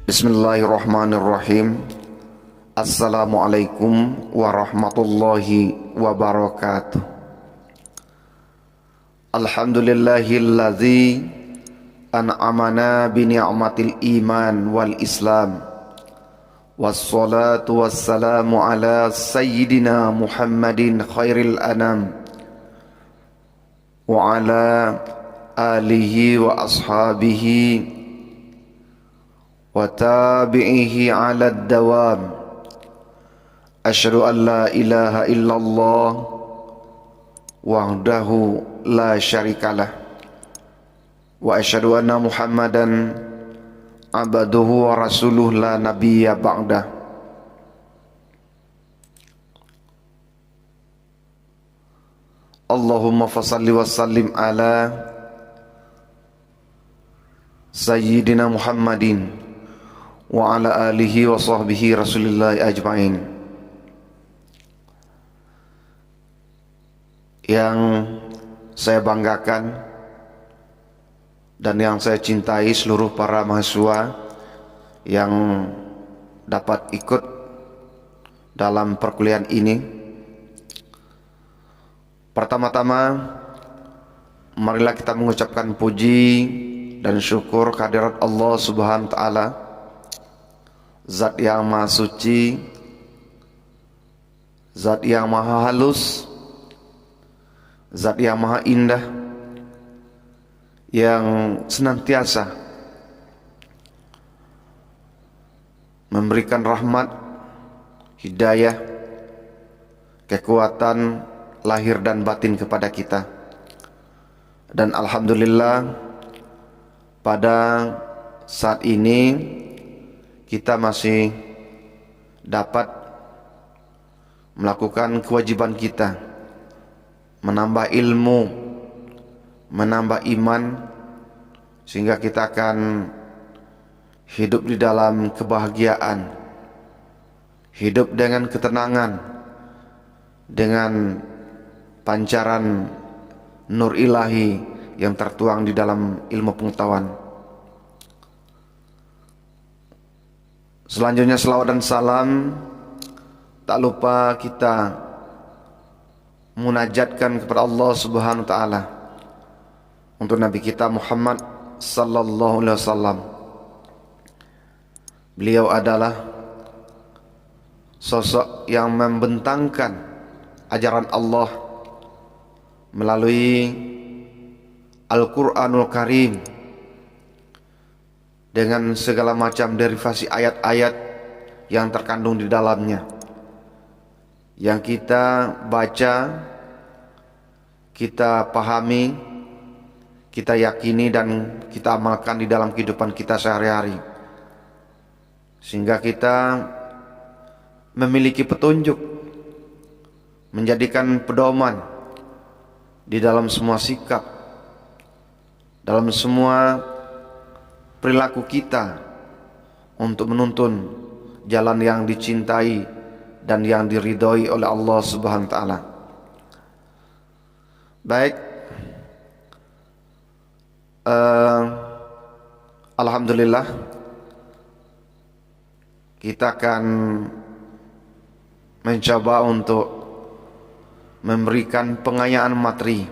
Bismillahirrahmanirrahim. Assalamualaikum warahmatullahi wabarakatuh. Alhamdulillahilladzi an'amana bi ni'matil iman wal islam. Wassalatu wassalamu ala sayyidina Muhammadin khairil anam wa ala alihi wa ashabihi wa tabi'ihi 'ala ad-dawam. Asyhadu an la ilaha illallah wahdahu la syarikalah wa asyhadu anna Muhammadan abduhu wa rasuluh la nabiyya ba'dah. Allahumma fassalli wa sallim ala sayyidina Muhammadin wa ala alihi wa sahbihi rasulillah ajma'in. Yang saya banggakan dan yang saya cintai seluruh para mahasiswa yang dapat ikut dalam perkuliahan ini. Pertama-tama, marilah kita mengucapkan puji dan syukur kehadirat Allah Subhanahu wa taala, Zat yang maha suci, Zat yang maha halus, Zat yang maha indah, yang senantiasa memberikan rahmat, hidayah, kekuatan lahir dan batin kepada kita. Dan alhamdulillah pada saat ini kita masih dapat melakukan kewajiban kita, menambah ilmu, menambah iman, sehingga kita akan hidup di dalam kebahagiaan, hidup dengan ketenangan, dengan pancaran nur ilahi yang tertuang di dalam ilmu pengetahuan. Selanjutnya selawat dan salam, tak lupa kita munajatkan kepada Allah Subhanahu wa taala untuk Nabi kita Muhammad sallallahu alaihi wasallam. Beliau adalah sosok yang membentangkan ajaran Allah melalui Al-Qur'anul Karim dengan segala macam derivasi ayat-ayat yang terkandung di dalamnya, yang kita baca, kita pahami, kita yakini dan kita amalkan di dalam kehidupan kita sehari-hari, sehingga kita memiliki petunjuk, menjadikan pedoman di dalam semua sikap, dalam semua perilaku kita untuk menuntun jalan yang dicintai dan yang diridhoi oleh Allah Subhanahu wa taala. Baik, alhamdulillah kita akan mencoba untuk memberikan pengayaan materi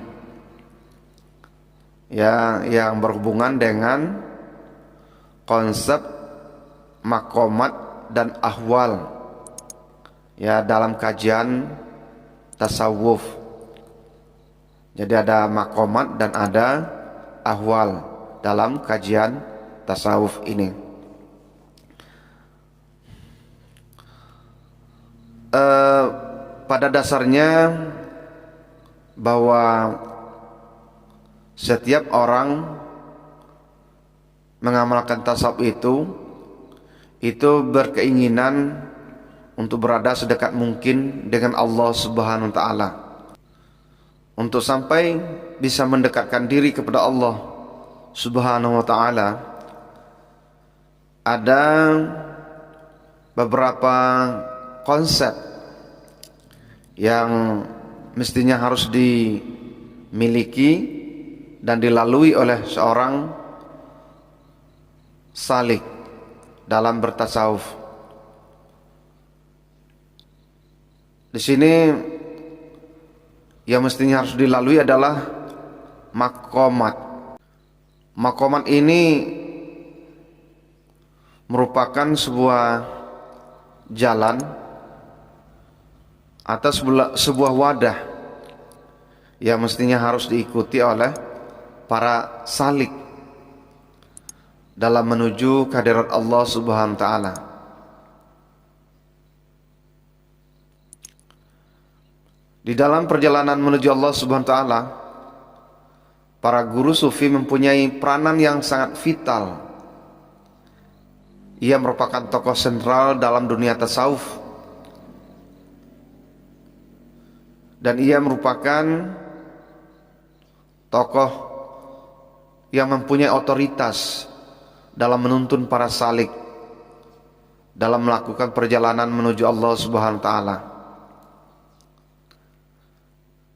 ya, yang berhubungan dengan konsep makomat dan ahwal ya dalam kajian tasawuf. Jadi ada makomat dan ada ahwal dalam kajian tasawuf ini. Pada dasarnya bahwa setiap orang mengamalkan tasawuf itu berkeinginan untuk berada sedekat mungkin dengan Allah Subhanahu wa taala, untuk sampai bisa mendekatkan diri kepada Allah Subhanahu wa taala. Ada beberapa konsep yang mestinya harus dimiliki dan dilalui oleh seorang salik, dalam bertasawuf. Di sini yang mestinya harus dilalui adalah maqamat. Maqamat ini merupakan sebuah jalan atau sebuah wadah yang mestinya harus diikuti oleh para salik dalam menuju kehadirat Allah Subhanahu wa taala. Di dalam perjalanan menuju Allah Subhanahu wa taala, para guru sufi mempunyai peranan yang sangat vital. Ia merupakan tokoh sentral dalam dunia tasawuf, dan ia merupakan tokoh yang mempunyai otoritas dalam menuntun para salik dalam melakukan perjalanan menuju Allah Subhanahu wa taala.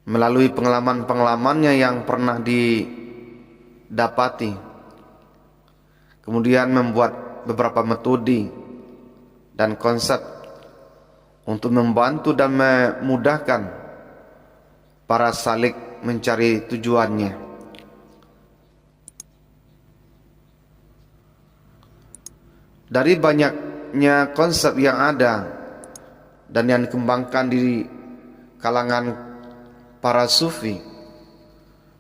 Melalui pengalaman-pengalamannya yang pernah didapati, kemudian membuat beberapa metode dan konsep untuk membantu dan memudahkan para salik mencari tujuannya. Dari banyaknya konsep yang ada dan yang dikembangkan di kalangan para sufi,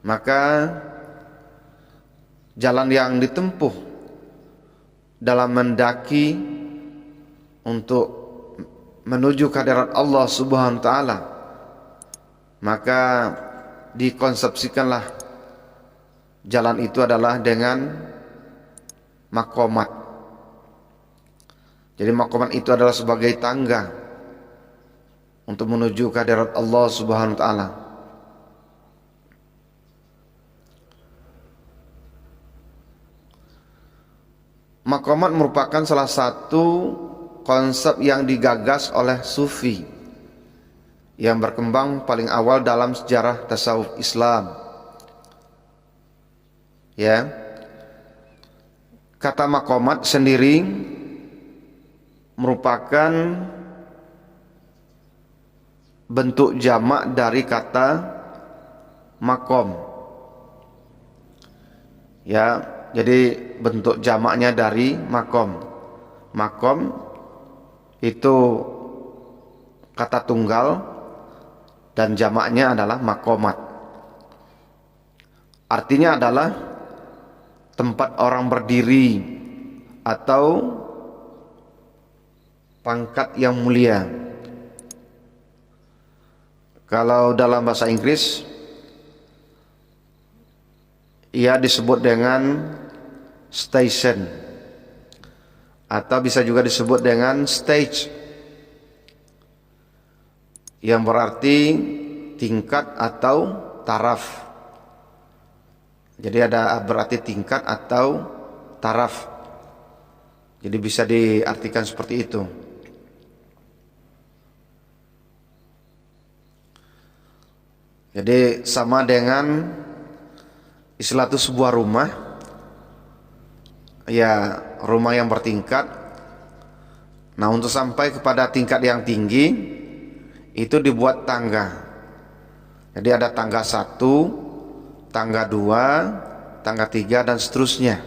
maka jalan yang ditempuh dalam mendaki untuk menuju kehadirat Allah Subhanahu wa taala, maka dikonsepsikanlah jalan itu adalah dengan maqamat. Jadi maqamat itu adalah sebagai tangga untuk menuju kehadirat Allah Subhanahu wa taala. Maqamat merupakan salah satu konsep yang digagas oleh sufi yang berkembang paling awal dalam sejarah tasawuf Islam. Ya. Kata maqamat sendiri merupakan bentuk jamak dari kata maqam. Ya, jadi bentuk jamaknya dari maqam. Maqam itu kata tunggal dan jamaknya adalah maqamat. Artinya adalah tempat orang berdiri atau pangkat yang mulia. Kalau dalam bahasa Inggris ia disebut dengan station, atau bisa juga disebut dengan stage, yang berarti tingkat atau taraf. Jadi ada berarti tingkat atau taraf. Jadi bisa diartikan seperti itu. Jadi sama dengan istilah itu sebuah rumah, ya rumah yang bertingkat. Nah, untuk sampai kepada tingkat yang tinggi itu dibuat tangga. Jadi ada tangga 1, tangga 2, tangga 3 dan seterusnya,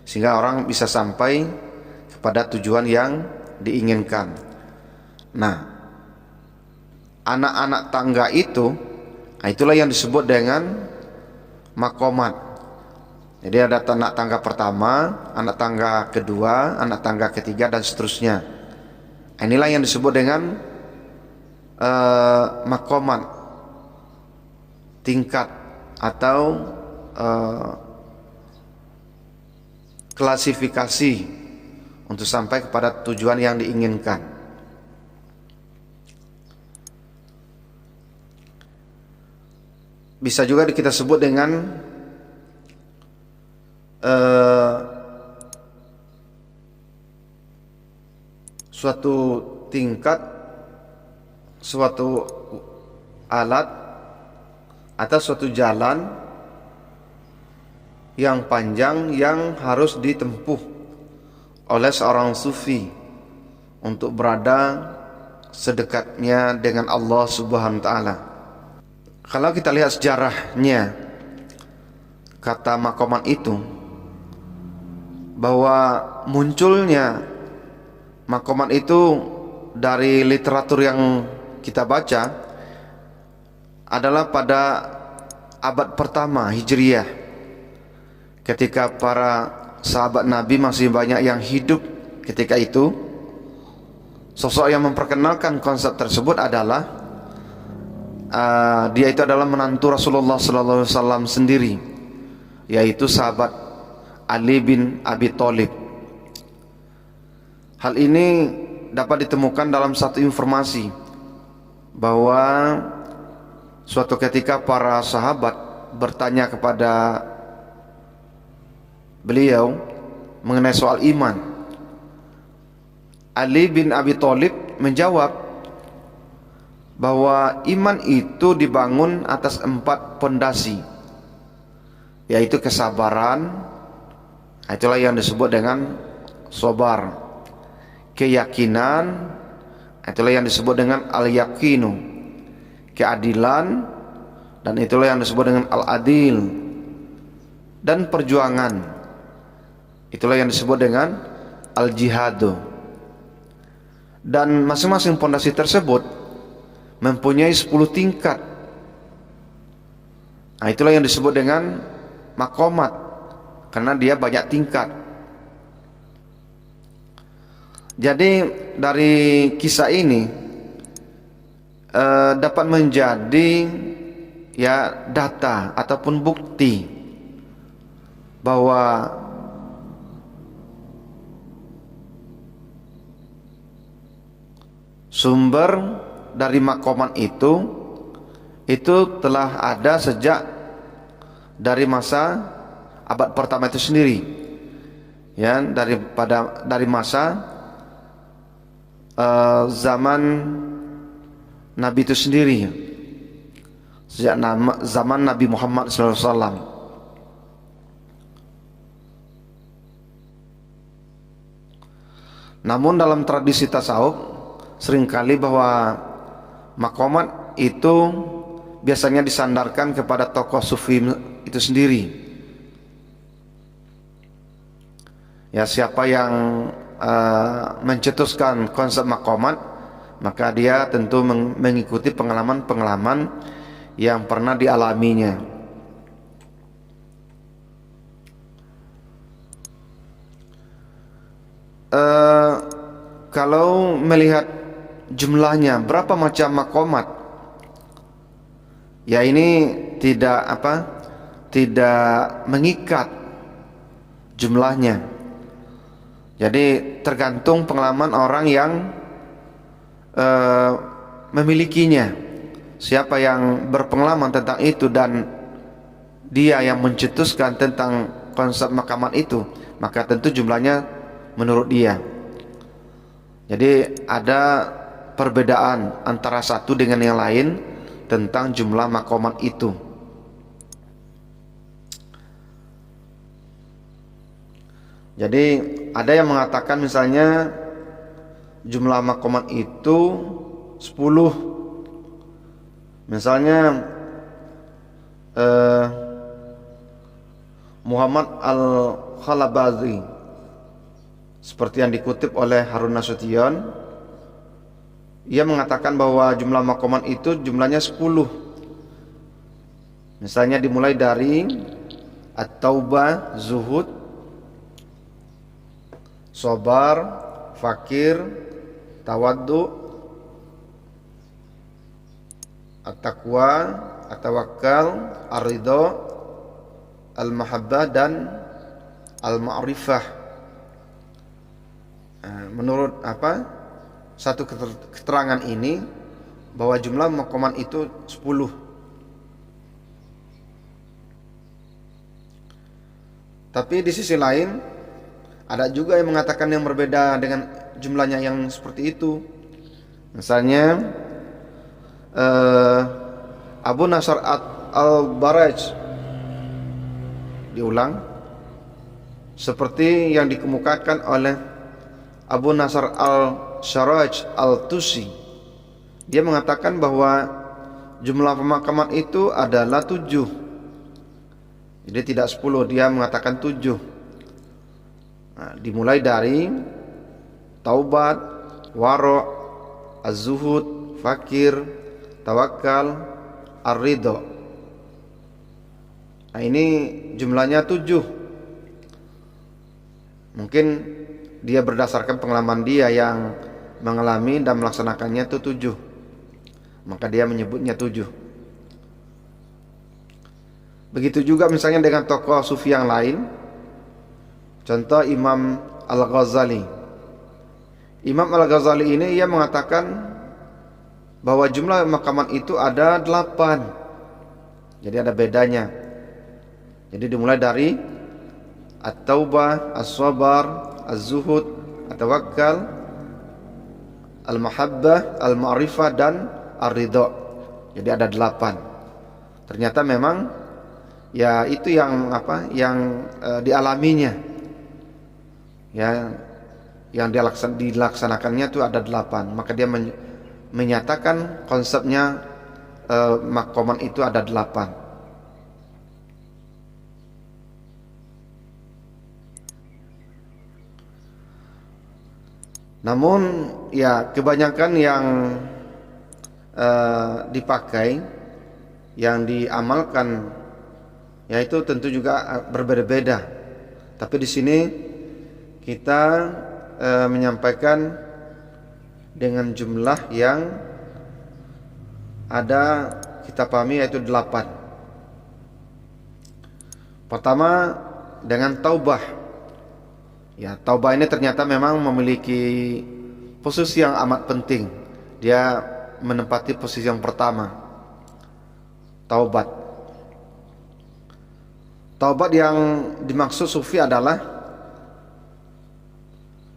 sehingga orang bisa sampai kepada tujuan yang diinginkan. Nah, anak-anak tangga itu, nah itulah yang disebut dengan maqamat. Jadi ada anak tangga pertama, anak tangga kedua, anak tangga ketiga dan seterusnya. Inilah yang disebut dengan maqamat, tingkat atau klasifikasi untuk sampai kepada tujuan yang diinginkan. Bisa juga kita sebut dengan suatu tingkat, suatu alat atau suatu jalan yang panjang yang harus ditempuh oleh seorang sufi untuk berada sedekatnya dengan Allah Subhanahu wa taala. Kalau kita lihat sejarahnya kata maqamat itu, bahwa munculnya maqamat itu dari literatur yang kita baca adalah pada abad pertama Hijriyah, ketika para sahabat Nabi masih banyak yang hidup ketika itu. Sosok yang memperkenalkan konsep tersebut adalah dia itu adalah menantu Rasulullah SAW sendiri, yaitu sahabat Ali bin Abi Thalib. Hal ini dapat ditemukan dalam satu informasi bahwa suatu ketika para sahabat bertanya kepada beliau mengenai soal iman. Ali bin Abi Thalib menjawab bahwa iman itu dibangun atas 4 pondasi, yaitu kesabaran, itulah yang disebut dengan sabar; keyakinan, itulah yang disebut dengan al-yaqinu; keadilan, dan itulah yang disebut dengan al-adil; dan perjuangan, itulah yang disebut dengan al-jihadu. Dan masing-masing pondasi tersebut mempunyai 10 tingkat. Nah, itulah yang disebut dengan maqamat, karena dia banyak tingkat. Jadi dari kisah ini dapat menjadi ya data ataupun bukti bahwa sumber dari maqamat itu telah ada sejak dari masa abad pertama itu sendiri, ya, dari masa zaman Nabi itu sendiri, sejak zaman Nabi Muhammad SAW. Namun dalam tradisi tasawuf seringkali bahwa maqamat itu biasanya disandarkan kepada tokoh sufi itu sendiri. Ya, siapa yang mencetuskan konsep maqamat, maka dia tentu mengikuti pengalaman-pengalaman yang pernah dialaminya. Kalau melihat jumlahnya berapa macam maqamat, ya ini tidak mengikat jumlahnya. Jadi tergantung pengalaman orang yang memilikinya. Siapa yang berpengalaman tentang itu dan dia yang mencetuskan tentang konsep maqamat itu, maka tentu jumlahnya menurut dia. Jadi ada perbedaan antara satu dengan yang lain tentang jumlah maqamat itu. Jadi ada yang mengatakan misalnya jumlah maqamat itu 10. Misalnya Muhammad Al-Khalabazi, seperti yang dikutip oleh Harun Nasution, ia mengatakan bahwa jumlah maqamat itu jumlahnya 10. Misalnya dimulai dari at-taubah, zuhud, sabar, fakir, tawaddu, at-taqwa, at-tawakkal, ar-ridha, al-mahabbah, dan al-ma'rifah. Menurut satu keterangan ini bahwa jumlah maqamat itu 10. Tapi di sisi lain ada juga yang mengatakan yang berbeda dengan jumlahnya yang seperti itu. Misalnya Abu Nasr al-Baraj, diulang seperti yang dikemukakan oleh Abu Nasr al-Sharaj al-Tusi, dia mengatakan bahwa jumlah pemakaman itu adalah 7. Jadi tidak 10, dia mengatakan 7. Dimulai dari taubat, wara', az-zuhud, fakir, tawakal, ar-ridha. Ini jumlahnya 7. Mungkin dia berdasarkan pengalaman dia yang mengalami dan melaksanakannya itu 7. Maka dia menyebutnya 7. Begitu juga misalnya dengan tokoh sufi yang lain. Contoh Imam Al-Ghazali. Imam Al-Ghazali ini ia mengatakan bahwa jumlah makaman itu ada 8. Jadi ada bedanya. Jadi dimulai dari At-Taubah, As-Sabar, Az-Zuhud, At-Tawakkal, Al-Mahabbah, Al-Ma'rifah, dan Ar-Ridha. Jadi ada 8. Ternyata memang ya itu yang dialaminya. Ya, yang dilaksanakannya itu ada 8. Maka dia menyatakan konsepnya maqaman itu ada 8. Namun ya kebanyakan yang dipakai, yang diamalkan, yaitu tentu juga berbeda-beda. Tapi di sini kita menyampaikan dengan jumlah yang ada kita pahami, yaitu 8. Pertama dengan taubah. Ya, taubah ini ternyata memang memiliki posisi yang amat penting. Dia menempati posisi yang pertama. Taubat. Taubat yang dimaksud sufi adalah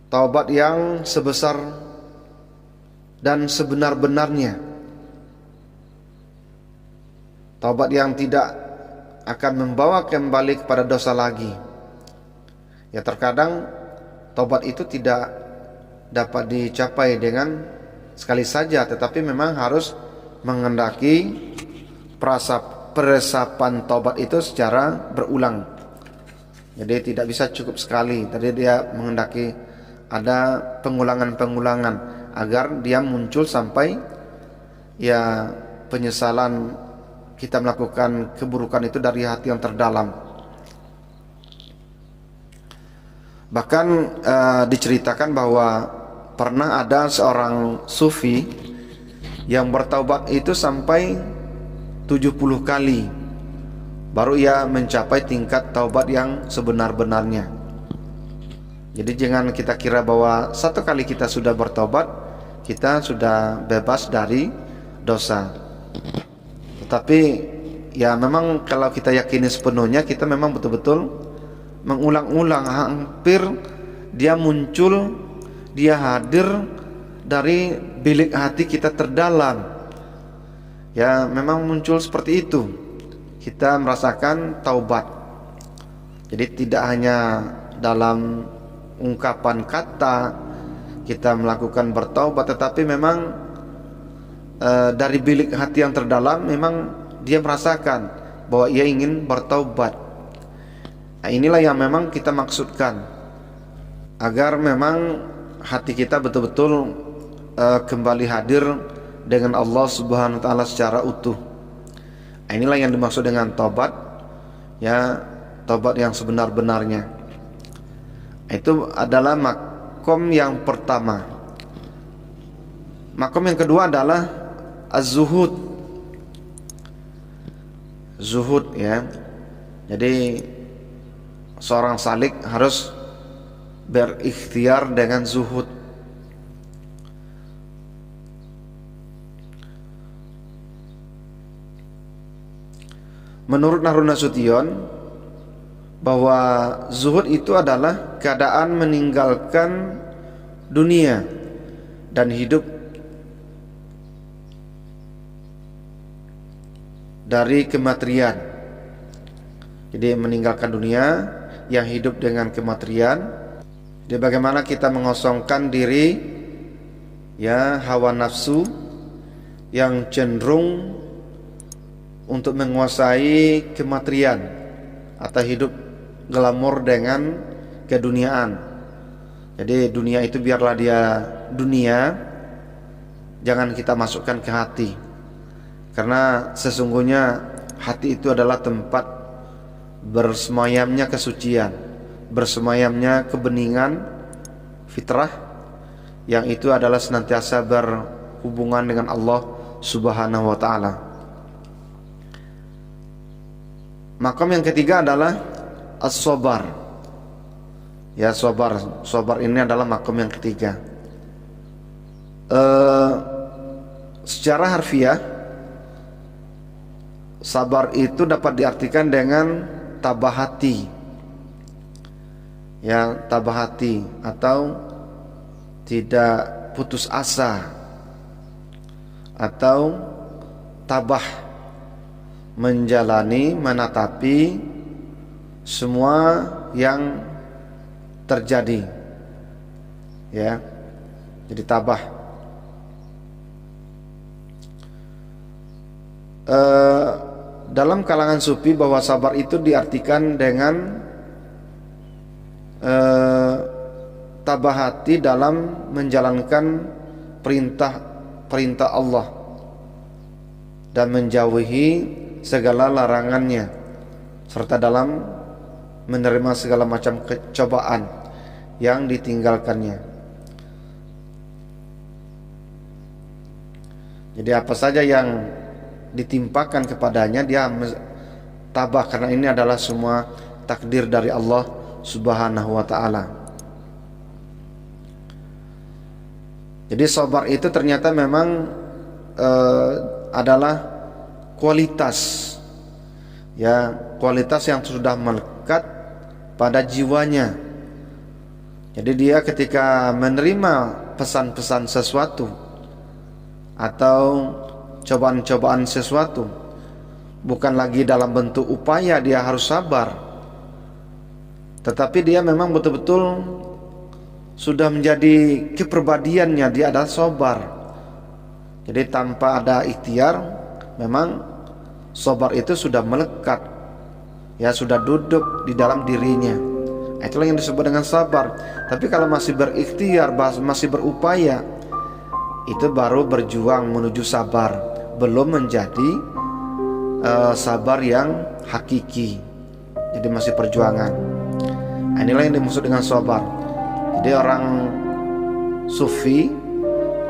taubat yang sebesar dan sebenar-benarnya. Taubat yang tidak akan membawa kembali kepada dosa lagi. Ya, terkadang taubat itu tidak dapat dicapai dengan sekali saja, tetapi memang harus mengendaki peresapan taubat itu secara berulang. Jadi tidak bisa cukup sekali. Tadi dia mengendaki ada pengulangan-pengulangan agar dia muncul sampai ya penyesalan kita melakukan keburukan itu dari hati yang terdalam. Bahkan diceritakan bahwa pernah ada seorang sufi yang bertaubat itu sampai 70 kali baru ia mencapai tingkat taubat yang sebenar-benarnya. Jadi jangan kita kira bahwa satu kali kita sudah bertaubat kita sudah bebas dari dosa. Tetapi ya memang kalau kita yakini sepenuhnya, kita memang betul-betul mengulang-ulang, hampir dia muncul, dia hadir dari bilik hati kita terdalam. Ya memang muncul seperti itu. Kita merasakan taubat. Jadi tidak hanya dalam ungkapan kata kita melakukan bertaubat, tetapi memang dari bilik hati yang terdalam memang dia merasakan bahwa ia ingin bertaubat. Nah, inilah yang memang kita maksudkan, agar memang hati kita betul-betul kembali hadir dengan Allah Subhanahu wa taala secara utuh. Nah, inilah yang dimaksud dengan taubat, ya taubat yang sebenar-benarnya. Itu adalah makom yang pertama. Makom yang kedua adalah az-zuhud. Zuhud, ya. Jadi seorang salik harus berikhtiar dengan zuhud. Menurut Nahrul Nasution, bahwa zuhud itu adalah keadaan meninggalkan dunia dan hidup dari kematerian. Jadi meninggalkan dunia yang hidup dengan kematerian. Jadi bagaimana kita mengosongkan diri, ya, hawa nafsu yang cenderung untuk menguasai kematerian atau hidup glamor dengan keduniaan. Jadi dunia itu biarlah dia dunia, jangan kita masukkan ke hati. Karena sesungguhnya hati itu adalah tempat bersemayamnya kesucian, bersemayamnya kebeningan fitrah, yang itu adalah senantiasa berhubungan dengan Allah Subhanahu wa ta'ala. Maqam yang ketiga adalah as-sabar. Ya, sabar ini adalah maqam yang ketiga. Secara harfiah, sabar itu dapat diartikan dengan tabah hati. Ya, tabah hati atau tidak putus asa, atau tabah, menjalani, menatapi semua yang terjadi. Ya, jadi tabah. Dalam kalangan sufi bahwa sabar itu diartikan dengan tabah hati dalam menjalankan perintah Allah dan menjauhi segala larangannya, serta dalam menerima segala macam kecobaan yang ditinggalkannya. Jadi apa saja yang ditimpakan kepadanya dia tabah, karena ini adalah semua takdir dari Allah Subhanahu wa ta'ala. Jadi sabar itu ternyata memang adalah kualitas, ya, kualitas yang sudah melekat pada jiwanya. Jadi dia ketika menerima pesan-pesan sesuatu atau cobaan-cobaan sesuatu, bukan lagi dalam bentuk upaya dia harus sabar, tetapi dia memang betul-betul sudah menjadi kepribadiannya, dia adalah sabar. Jadi tanpa ada ikhtiar, memang sabar itu sudah melekat, ya, sudah duduk di dalam dirinya. Itulah yang disebut dengan sabar. Tapi kalau masih berikhtiar, masih berupaya, itu baru berjuang menuju sabar, belum menjadi sabar yang hakiki. Jadi masih perjuangan. Inilah yang dimaksud dengan sabar. Jadi orang sufi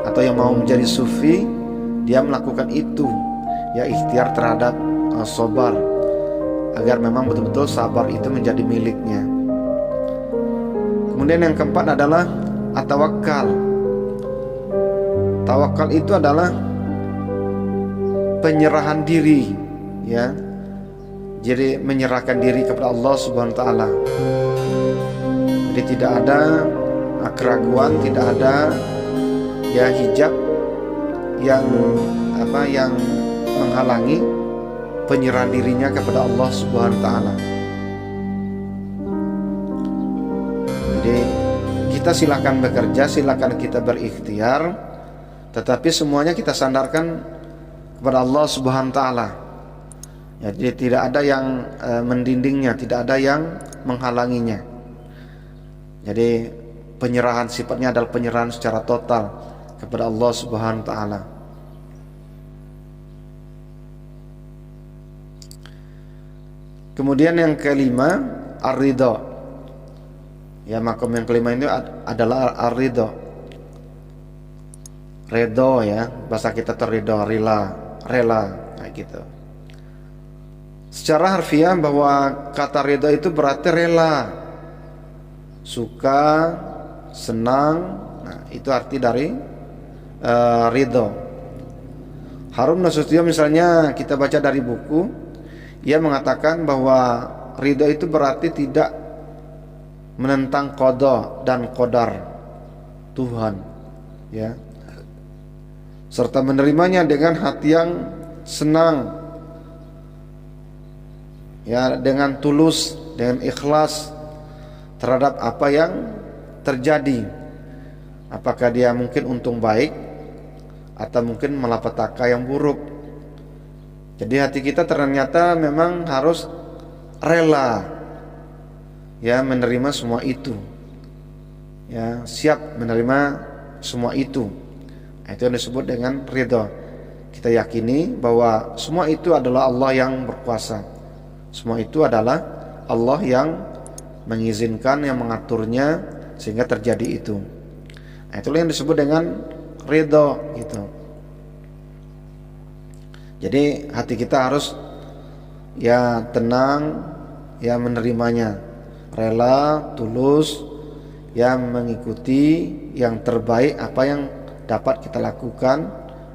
atau yang mau menjadi sufi, dia melakukan itu, ya, ikhtiar terhadap sabar, agar memang betul-betul sabar itu menjadi miliknya. Kemudian yang keempat adalah at-tawakkal. Tawakal itu adalah penyerahan diri, ya. Jadi menyerahkan diri kepada Allah Subhanahu wa ta'ala. Jadi tidak ada keraguan, tidak ada, ya, hijab yang menghalangi penyerahan dirinya kepada Allah Subhanahu wa ta'ala. Jadi kita silakan bekerja, silakan kita berikhtiar, tetapi semuanya kita sandarkan kepada Allah Subhanahu wa ta'ala. Ya, jadi tidak ada yang mendindingnya, tidak ada yang menghalanginya. Jadi penyerahan sifatnya adalah penyerahan secara total kepada Allah Subhanahu wa ta'ala. Kemudian yang kelima, ar-ridha. Ya, makom yang kelima itu adalah ar-ridha. Ridho, ya, bahasa kita ridho, rela, kayak gitu. Secara harfiah bahwa kata ridho itu berarti rela, suka, senang. Nah, itu arti dari ridho. Harun Nasution misalnya kita baca dari buku, ia mengatakan bahwa ridho itu berarti tidak menentang qada dan qadar Tuhan, ya, serta menerimanya dengan hati yang senang, ya, dengan tulus, dengan ikhlas terhadap apa yang terjadi. Apakah dia mungkin untung baik atau mungkin malapetaka yang buruk. Jadi hati kita ternyata memang harus rela ya menerima semua itu. Ya, siap menerima semua itu. Nah, itu yang disebut dengan ridha. Kita yakini bahwa semua itu adalah Allah yang berkuasa. Semua itu adalah Allah yang mengizinkan, yang mengaturnya sehingga terjadi itu. Nah, itulah yang disebut dengan ridha gitu. Jadi hati kita harus ya tenang, ya menerimanya, rela, tulus, ya mengikuti yang terbaik apa yang dapat kita lakukan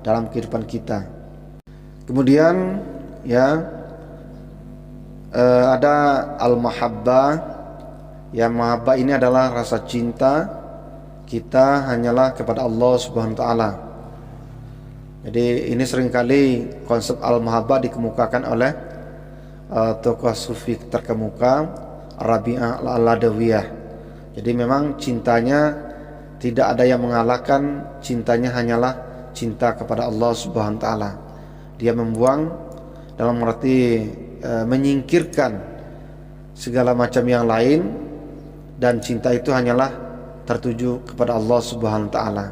dalam kehidupan kita. Kemudian ya ada al-mahabbah. Ya, mahabbah ini adalah rasa cinta kita hanyalah kepada Allah Subhanahu wa taala. Jadi ini seringkali konsep al-mahabbah dikemukakan oleh tokoh sufi terkemuka Rabi'ah al-Adawiyah. Jadi memang cintanya tidak ada yang mengalahkan, cintanya hanyalah cinta kepada Allah Subhanahu wa taala. Dia membuang dalam arti menyingkirkan segala macam yang lain, dan cinta itu hanyalah tertuju kepada Allah Subhanahu wa taala.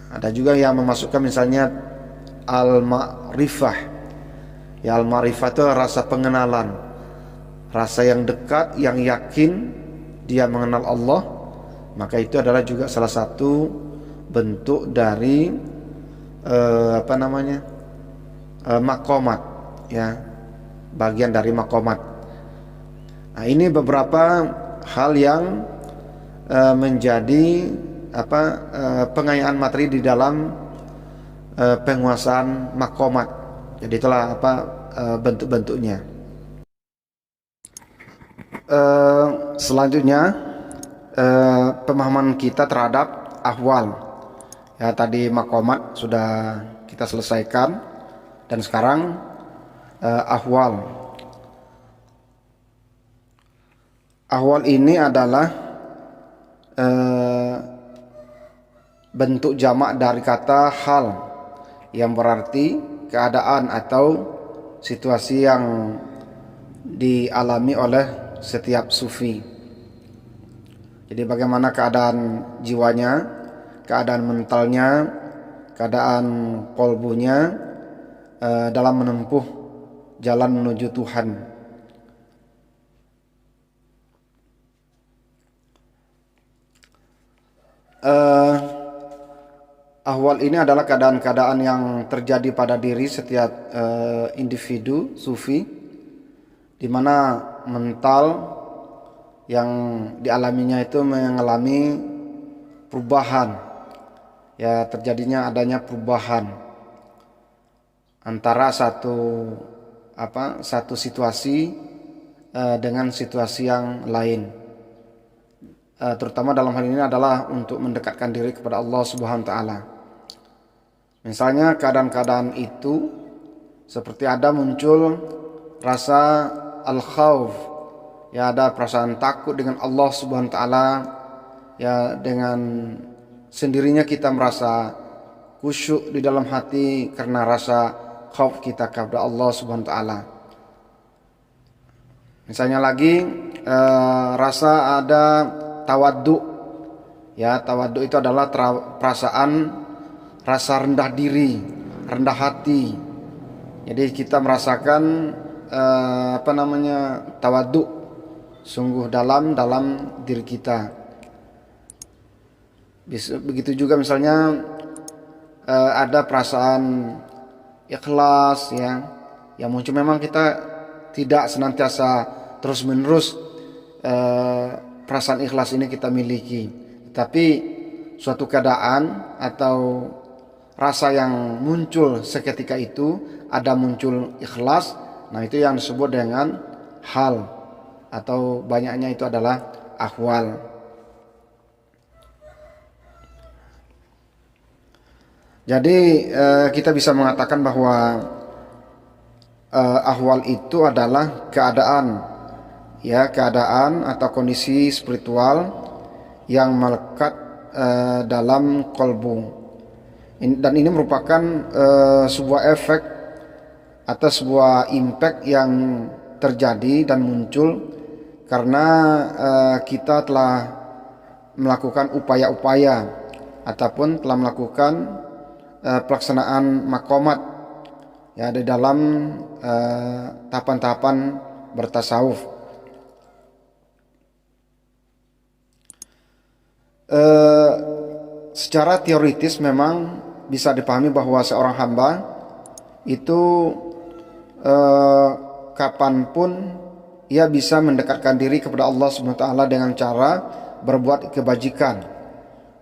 Ada juga yang memasukkan misalnya al-ma'rifah. Ya, al-ma'rifah itu rasa pengenalan, rasa yang dekat, yang yakin dia mengenal Allah. Maka itu adalah juga salah satu bentuk dari maqamat, ya, bagian dari maqamat. Nah, ini beberapa hal yang menjadi pengayaan materi di dalam penguasaan maqamat. Jadi itulah bentuk-bentuknya. Selanjutnya pemahaman kita terhadap ahwal. Ya, tadi maqamat sudah kita selesaikan, dan sekarang ahwal. Ahwal ini adalah bentuk jamak dari kata hal, yang berarti keadaan atau situasi yang dialami oleh setiap sufi. Jadi bagaimana keadaan jiwanya, keadaan mentalnya, keadaan kolbunya dalam menempuh jalan menuju Tuhan. Ahwal ini adalah keadaan-keadaan yang terjadi pada diri setiap individu sufi, di mana mental yang dialaminya itu mengalami perubahan. Ya, terjadinya adanya perubahan antara satu situasi dengan situasi yang lain. Terutama dalam hal ini adalah untuk mendekatkan diri kepada Allah Subhanahu wa taala. Misalnya keadaan-keadaan itu seperti ada muncul rasa al-khauf, ya, ada perasaan takut dengan Allah Subhanahu wa taala, ya, dengan sendirinya kita merasa khusyuk di dalam hati karena rasa khauf kita kepada Allah Subhanahu wa taala. Misalnya lagi rasa ada tawaddu. Ya, tawaddu itu adalah perasaan rasa rendah diri, rendah hati. Jadi kita merasakan tawaddu sungguh dalam diri kita. Begitu juga misalnya ada perasaan ikhlas, ya, yang muncul. Memang kita tidak senantiasa terus-menerus perasaan ikhlas ini kita miliki, tapi suatu keadaan atau rasa yang muncul seketika itu ada muncul ikhlas. Nah, itu yang disebut dengan hal, atau banyaknya itu adalah ahwal. Jadi kita bisa mengatakan bahwa ahwal itu adalah keadaan, ya, keadaan atau kondisi spiritual yang melekat dalam kolbu. Dan ini merupakan sebuah efek atau sebuah impact yang terjadi dan muncul karena kita telah melakukan upaya-upaya ataupun telah melakukan pelaksanaan makomat ya di dalam tahapan-tahapan bertasawuf. Secara teoritis memang bisa dipahami bahwa seorang hamba itu kapanpun ia bisa mendekatkan diri kepada Allah SWT dengan cara berbuat kebajikan,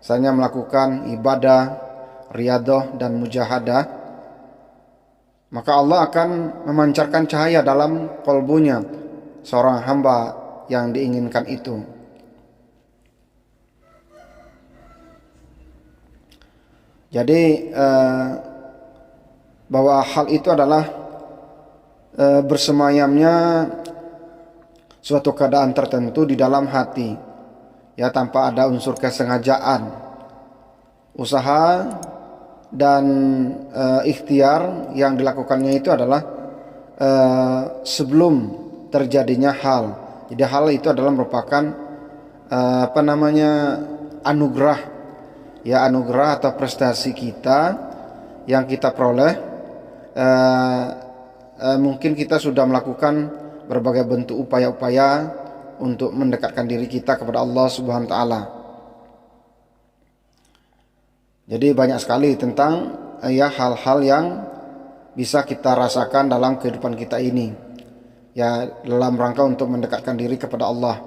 misalnya melakukan ibadah, riyadhah dan mujahadah, maka Allah akan memancarkan cahaya dalam kolbunya seorang hamba yang diinginkan itu. Jadi bahwa hal itu adalah bersemayamnya suatu keadaan tertentu di dalam hati, ya, tanpa ada unsur kesengajaan, usaha dan ikhtiar yang dilakukannya itu adalah sebelum terjadinya hal. Jadi hal itu adalah merupakan anugerah, ya, anugerah atau prestasi kita yang kita peroleh. Mungkin kita sudah melakukan berbagai bentuk upaya-upaya untuk mendekatkan diri kita kepada Allah Subhanahu wa taala. Jadi banyak sekali tentang ya hal-hal yang bisa kita rasakan dalam kehidupan kita ini, ya, dalam rangka untuk mendekatkan diri kepada Allah.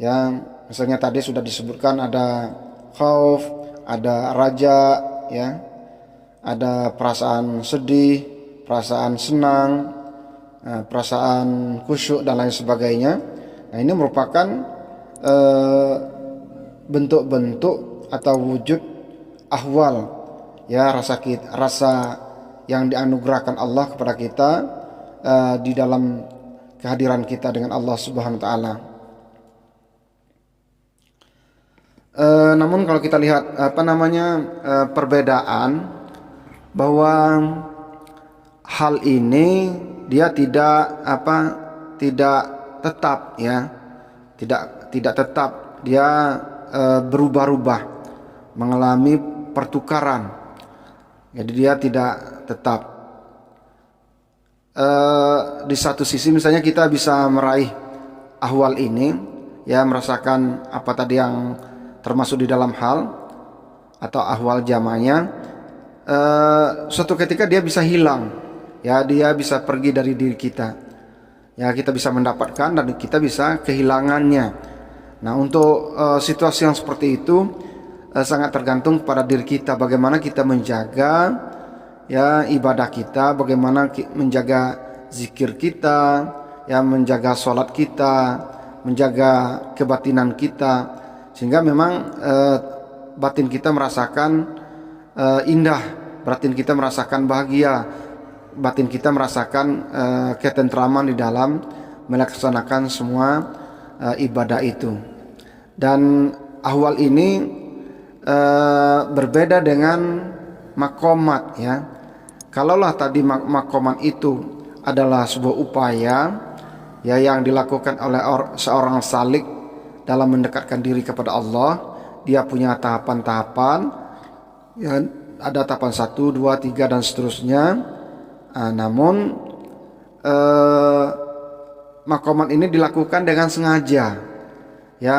Ya, misalnya tadi sudah disebutkan ada khauf, ada raja, ya, ada perasaan sedih, perasaan senang, perasaan khusyuk dan lain sebagainya. Nah, ini merupakan bentuk-bentuk atau wujud ahwal, ya, rasa yang dianugerahkan Allah kepada kita di dalam kehadiran kita dengan Allah Subhanahu wa taala. Namun kalau kita lihat perbedaan bahwa hal ini dia tidak tetap, ya, tidak tetap, dia berubah-ubah, mengalami pertukaran. Jadi dia tidak tetap. Di satu sisi misalnya kita bisa meraih ahwal ini, ya, merasakan apa tadi yang termasuk di dalam hal atau ahwal jamanya. Suatu ketika dia bisa hilang, ya, dia bisa pergi dari diri kita, ya, kita bisa mendapatkan dan kita bisa kehilangannya. Nah, untuk situasi yang seperti itu sangat tergantung pada diri kita, bagaimana kita menjaga, ya, ibadah kita, bagaimana menjaga zikir kita, ya, menjaga sholat kita, menjaga kebatinan kita, sehingga memang batin kita merasakan indah, batin kita merasakan bahagia, batin kita merasakan ketentraman di dalam melaksanakan semua ibadah itu. Dan ahwal ini berbeda dengan makomat, ya. Kalaulah tadi makomat itu adalah sebuah upaya, ya, yang dilakukan oleh seorang salik dalam mendekatkan diri kepada Allah, dia punya tahapan-tahapan, ya, ada tahapan 1, 2, 3 dan seterusnya. Namun makomat ini dilakukan dengan sengaja, ya,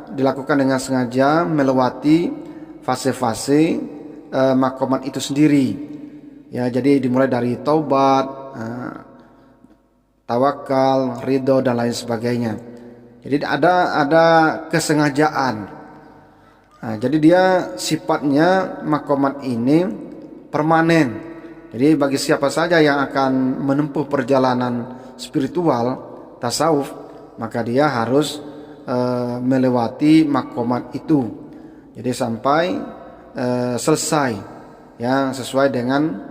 dilakukan dengan sengaja melewati fase-fase makomat itu sendiri, ya. Jadi dimulai dari taubat, tawakal, ridho dan lain sebagainya. Jadi ada kesengajaan. Jadi dia sifatnya makomat ini permanen. Jadi bagi siapa saja yang akan menempuh perjalanan spiritual tasawuf, maka dia harus melewati makomat itu. Jadi sampai selesai, ya, sesuai dengan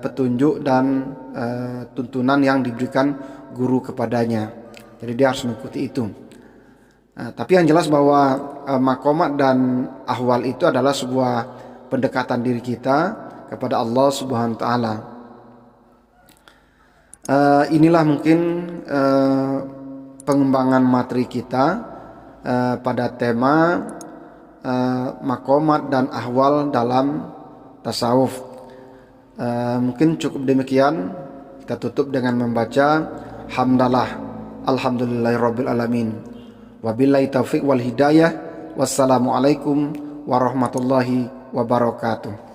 petunjuk dan tuntunan yang diberikan guru kepadanya. Jadi dia harus mengikuti itu. Tapi yang jelas bahwa maqamat dan ahwal itu adalah sebuah pendekatan diri kita kepada Allah Subhanahu wa taala. Inilah mungkin pengembangan materi kita pada tema maqamat dan ahwal dalam tasawuf. Mungkin cukup demikian. Kita tutup dengan membaca hamdalah alhamdulillahirabbil alamin. Wabillahi taufiq wal hidayah. Wassalamualaikum warahmatullahi wabarakatuh.